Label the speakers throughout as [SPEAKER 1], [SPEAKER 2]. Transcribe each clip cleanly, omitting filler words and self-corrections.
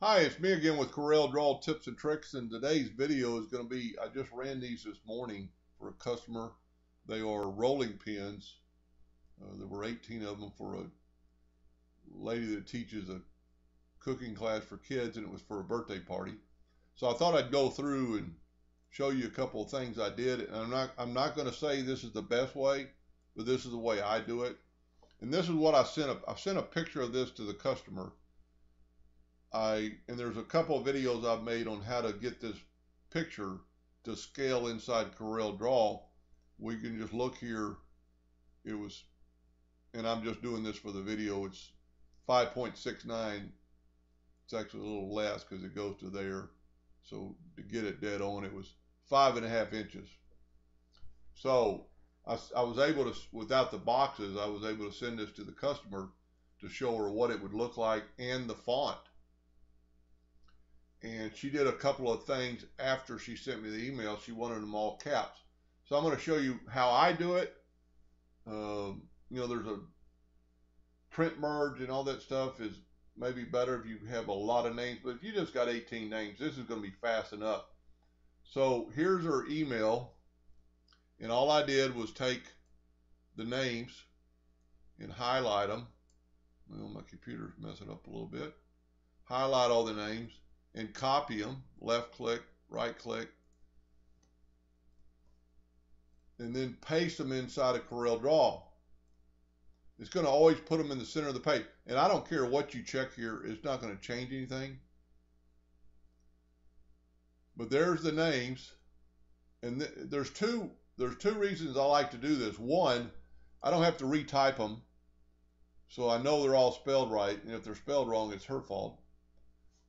[SPEAKER 1] Hi, it's me again with Corel Draw Tips and Tricks, and today's video is going to be, I just ran these this morning for a customer. They are rolling pins. There were 18 of them for a lady that teaches a cooking class for kids, and it was for a birthday party. So I thought I'd go through and show you a couple of things I did. And I'm not going to say this is the best way, but this is the way I do it. And this is what I sent a picture of this to the customer. And there's a couple of videos I've made on how to get this picture to scale inside Corel Draw. We can just look here. It was, and I'm just doing this for the video. It's 5.69. It's actually a little less because it goes to there. So to get it dead on, it was 5.5 inches. So I was able to, without the boxes, I was able to send this to the customer to show her what it would look like and the font. And she did a couple of things after she sent me the email. She wanted them all caps. So I'm going to show you how I do it. There's a print merge and all that stuff is maybe better if you have a lot of names. But if you just got 18 names, this is going to be fast enough. So here's her email. And all I did was take the names and highlight them. Well, my computer's messing up a little bit. Highlight all the names and copy them, left click, right click, and then paste them inside of Corel Draw. It's going to always put them in the center of the page. And I don't care what you check here, it's not going to change anything. But there's the names. And there's two reasons I like to do this. One, I don't have to retype them. So I know they're all spelled right. And if they're spelled wrong, it's her fault.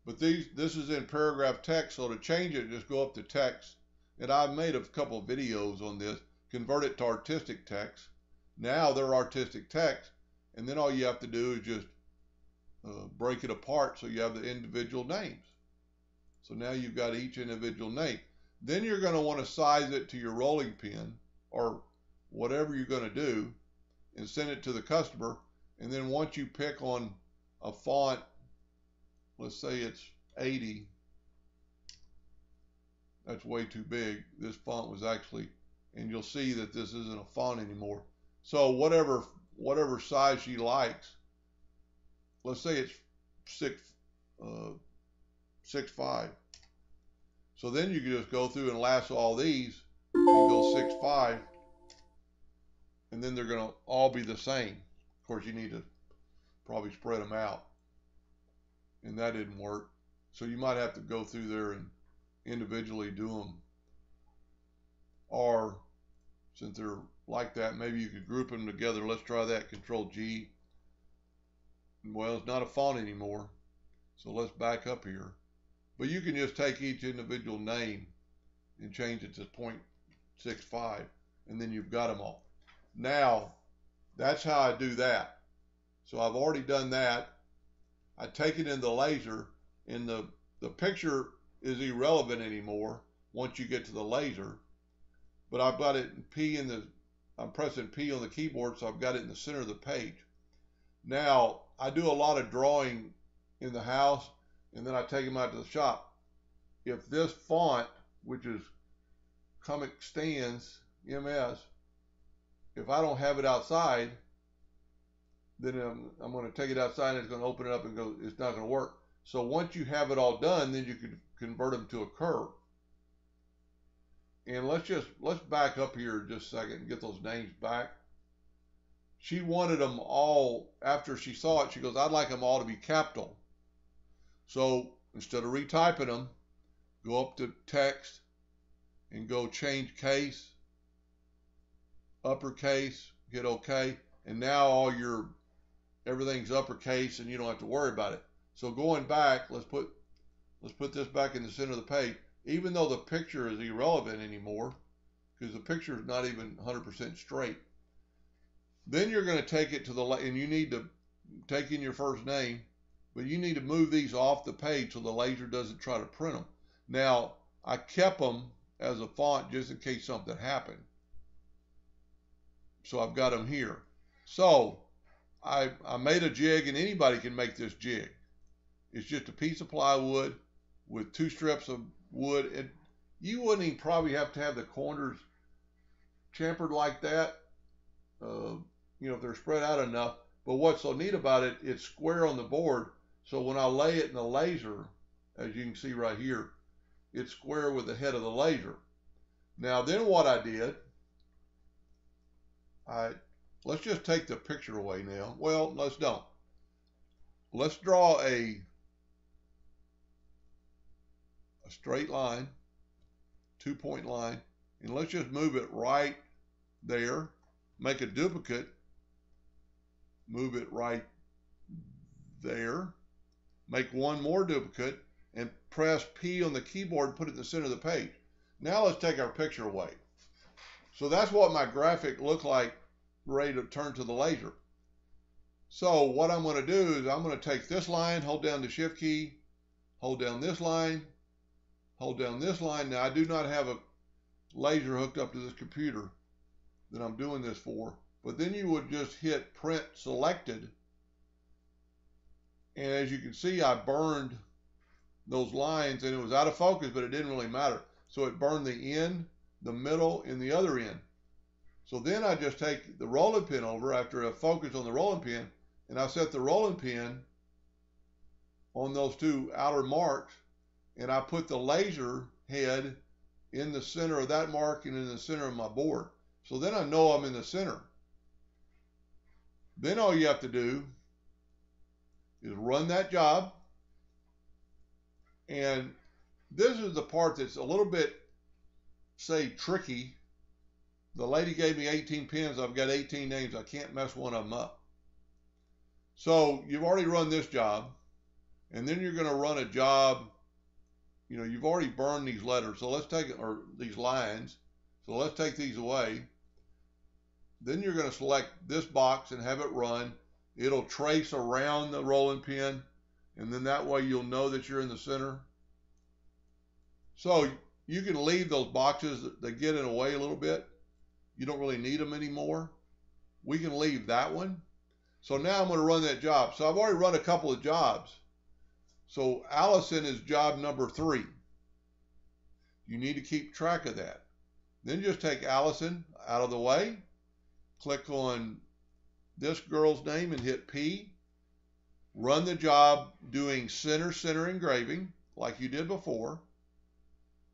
[SPEAKER 1] But this is in paragraph text, so to change it, just go up to text. And I've made a couple of videos on this. Convert it to artistic text. Now they're artistic text, and then all you have to do is just break it apart so you have the individual names. So now you've got each individual name. Then you're going to want to size it to your rolling pin or whatever you're going to do and send it to the customer. And then once you pick on a font, let's say it's 80. That's way too big. This font was actually, and you'll see that this isn't a font anymore. So whatever size she likes, let's say it's 6.5. So then you can just go through and lasso all these and go 6.5, and then they're going to all be the same. Of course, you need to probably spread them out. And that didn't work. So you might have to go through there and individually do them. Or since they're like that, maybe you could group them together. Let's try that. Control G. Well, it's not a font anymore. So let's back up here. But you can just take each individual name and change it to 0.65, and then you've got them all. Now, that's how I do that. So I've already done that. I take it in the laser, and the picture is irrelevant anymore once you get to the laser. But I've got it in P I'm pressing P on the keyboard, so I've got it in the center of the page. Now, I do a lot of drawing in the house, and then I take them out to the shop. If this font, which is Comic Sans MS, if I don't have it outside, then I'm going to take it outside and it's going to open it up and go, it's not going to work. So once you have it all done, then you can convert them to a curve. And let's back up here just a second and get those names back. She wanted them all, after she saw it, she goes, I'd like them all to be capital. So instead of retyping them, go up to text and go change case, uppercase, hit OK. And now everything's uppercase and you don't have to worry about it. So going back, let's put this back in the center of the page, even though the picture is irrelevant anymore, because the picture is not even 100% straight. Then you're going to take it to and you need to take in your first name, but you need to move these off the page so the laser doesn't try to print them. Now, I kept them as a font just in case something happened. So I've got them here. So I made a jig, and anybody can make this jig. It's just a piece of plywood with 2 strips of wood. And you wouldn't even probably have to have the corners chamfered like that, if they're spread out enough. But what's so neat about it, it's square on the board. So when I lay it in the laser, as you can see right here, it's square with the head of the laser. Now then what I did, let's just take the picture away now. Well, let's don't. Let's draw a straight line, 2-point line, and let's just move it right there. Make a duplicate, move it right there. Make one more duplicate and press P on the keyboard and put it in the center of the page. Now let's take our picture away. So that's what my graphic looked like ready to turn to the laser. So what I'm going to do is I'm going to take this line, hold down the shift key, hold down this line, hold down this line. Now I do not have a laser hooked up to this computer that I'm doing this for, but then you would just hit print selected. And as you can see, I burned those lines and it was out of focus, but it didn't really matter. So it burned the end, the middle, and the other end. So then I just take the rolling pin over after I focus on the rolling pin, and I set the rolling pin on those 2 outer marks, and I put the laser head in the center of that mark and in the center of my board. So then I know I'm in the center. Then all you have to do is run that job. And this is the part that's a little bit, say, tricky. The lady gave me 18 pins. I've got 18 names. I can't mess one of them up. So you've already run this job, and then you're going to run a job. You've already burned these letters. So let's take it, or these lines. So let's take these away. Then you're going to select this box and have it run. It'll trace around the rolling pin, and then that way you'll know that you're in the center. So you can leave those boxes that get in the way a little bit. You don't really need them anymore. We can leave that one. So now I'm going to run that job. So I've already run a couple of jobs. So Allison is job number 3. You need to keep track of that. Then just take Allison out of the way. Click on this girl's name and hit P. Run the job doing center engraving like you did before.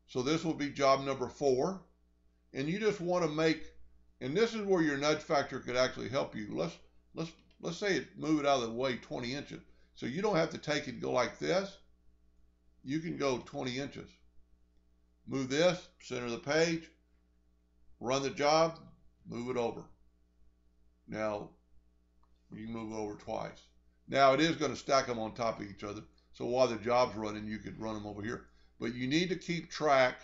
[SPEAKER 1] So this will be job number 4. And you just want to make, and this is where your nudge factor could actually help you. Let's say it move it out of the way 20 inches. So you don't have to take it and go like this. You can go 20 inches. Move this, center of the page, run the job, move it over. Now, you can move it over twice. Now, it is going to stack them on top of each other. So while the job's running, you could run them over here. But you need to keep track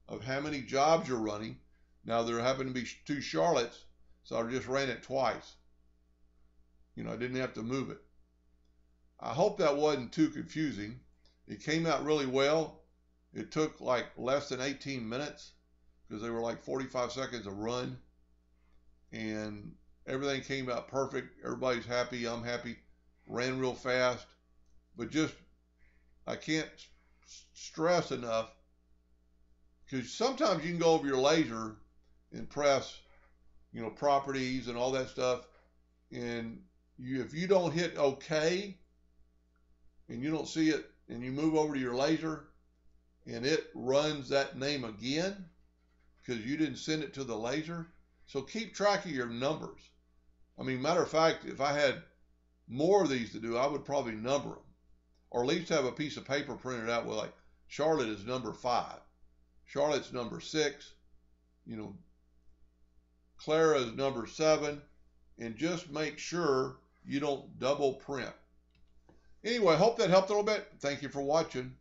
[SPEAKER 1] of how many jobs you're running. Now, there happen to be 2 Charlottes, so I just ran it twice. I didn't have to move it. I hope that wasn't too confusing. It came out really well. It took like less than 18 minutes because they were like 45 seconds a run. And everything came out perfect. Everybody's happy. I'm happy. Ran real fast. But just, I can't stress enough, because sometimes you can go over your laser and press, properties and all that stuff. And if you don't hit OK and you don't see it and you move over to your laser and it runs that name again because you didn't send it to the laser. So keep track of your numbers. Matter of fact, if I had more of these to do, I would probably number them, or at least have a piece of paper printed out with like Charlotte is number 5, Charlotte's number 6, Clara is number 7, and just make sure you don't double print. Anyway, I hope that helped a little bit. Thank you for watching.